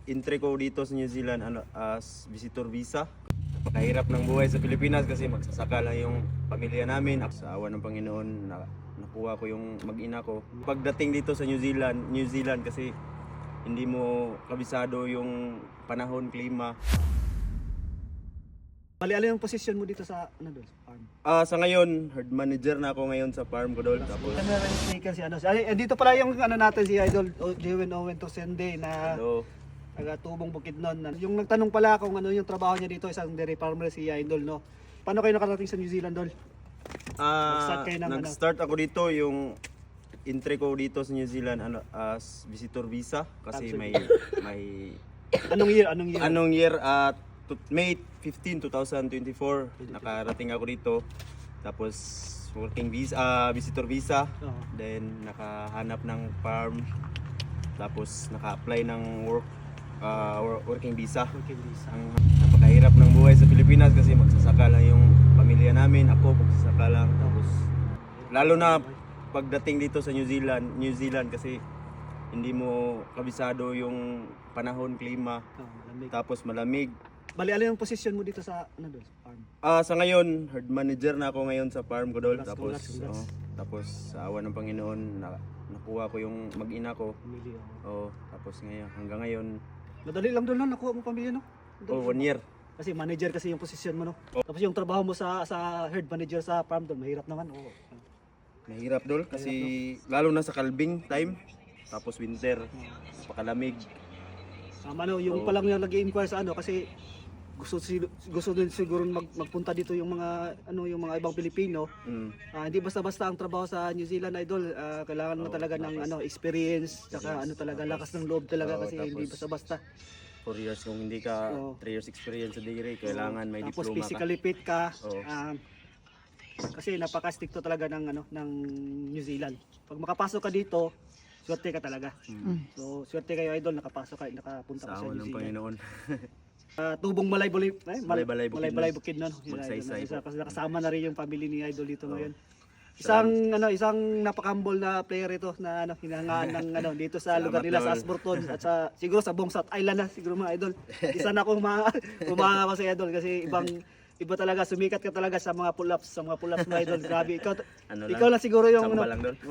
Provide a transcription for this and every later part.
entry ko dito sa New Zealand as visitor visa. Napakahirap ng buhay sa Pilipinas kasi magsasaka lang yung pamilya namin. Sa awa ng Panginoon, nakuha ko yung mag-ina ko. Pagdating dito sa New Zealand kasi hindi mo kabisado yung panahon, klima. Bali, ano yung posisyon mo dito sa farm? Sa ngayon, herd manager na ako ngayon sa farm ko doon. Tapos, Si ano, dito pala yung natin si Idol Jewin Owen Tosende na hello. taga Tubong Bukidnon. Yung nagtanong pala kung ano yung trabaho niya dito, isang dairy farmer si Idol, no? Paano kayo nakarating sa New Zealand, Dol? Nag-start ako dito, yung entry ko dito sa New Zealand as visitor visa kasi may Anong year? May 15, 2024 nakarating ako dito. Tapos working visa, visitor visa. Then nakahanap ng farm. Tapos naka-apply ng working visa. Napakahirap ng buhay sa Pilipinas kasi magsasaka lang yung pamilya namin. Ako magsasaka lang. Tapos lalo na pagdating dito sa New Zealand kasi hindi mo kabisado yung panahon, klima. Malamig. Tapos malamig. Bali, ano yung posisyon mo dito sa farm? Sa ngayon, herd manager na ako ngayon sa farm ko doon. Congrats. Tapos sa awa ng Panginoon, nakuha ko yung mag-ina ko. Pamilya. Tapos hanggang ngayon, Madali lang doon, nakuha mo pamilya, no? 1 year. Kasi manager kasi yung posisyon mo, no? Tapos yung trabaho mo sa herd manager sa farm doon, mahirap naman. Mahirap doon kasi lalo na sa kalbing time. Tapos winter, napakalamig. Yung palang yung nag-i-inquire sa kasi gusto din siguro magpunta dito yung mga ibang Pilipino. Hindi basta-basta ang trabaho sa New Zealand, Idol. Kailangan mo talaga ng experience, saka talaga lakas ng loob talaga kasi hindi basta-basta. 4 years kung hindi ka 3 years experience sa degree, kailangan may Tapos diploma ka. physically fit ka. Kasi napaka-stricto talaga ng New Zealand. Pag makapasok ka dito, swerte ka talaga. So, swerte kayo, Idol, nakapunta ka sa Sa awa New ng Zealand. Panginoon. Tubong Malaybalay Bukidnon. Bukidnon. Magsaysay po. Kasi nakasama na rin yung family ni Idol dito ngayon. Isang napaka-humble na player ito na hinahangaan ng dito sa lugar nila sa Ashburton at siguro sa buong South Island na siguro mga Idol. Isa na akong kumanga ko sa Idol kasi iba talaga, sumikat ka talaga sa mga pull-ups, mga Idol. Grabe, ikaw lang siguro yung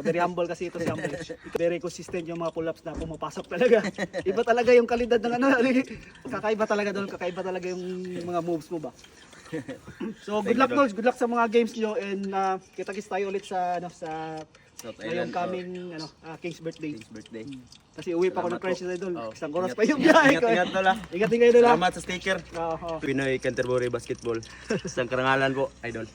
very humble kasi ito si Humble. Very consistent yung mga pull-ups na pumapasok talaga. Iba talaga yung kalidad ng kakaiba talaga doon, kakaiba talaga yung mga moves mo ba. So good luck Dolls, good luck sa mga games nyo and kita-kits tayo ulit sa South ngayong Island. coming King's birthday. Kasi uwi pa ako ng Salamat crisis po. Idol. Isang oras pa yung biyahe ko. Ingat na lang. Ingat din kayo doon. Salamat sa sticker. Pinoy Canterbury Basketball. Isang karangalan po, Idol.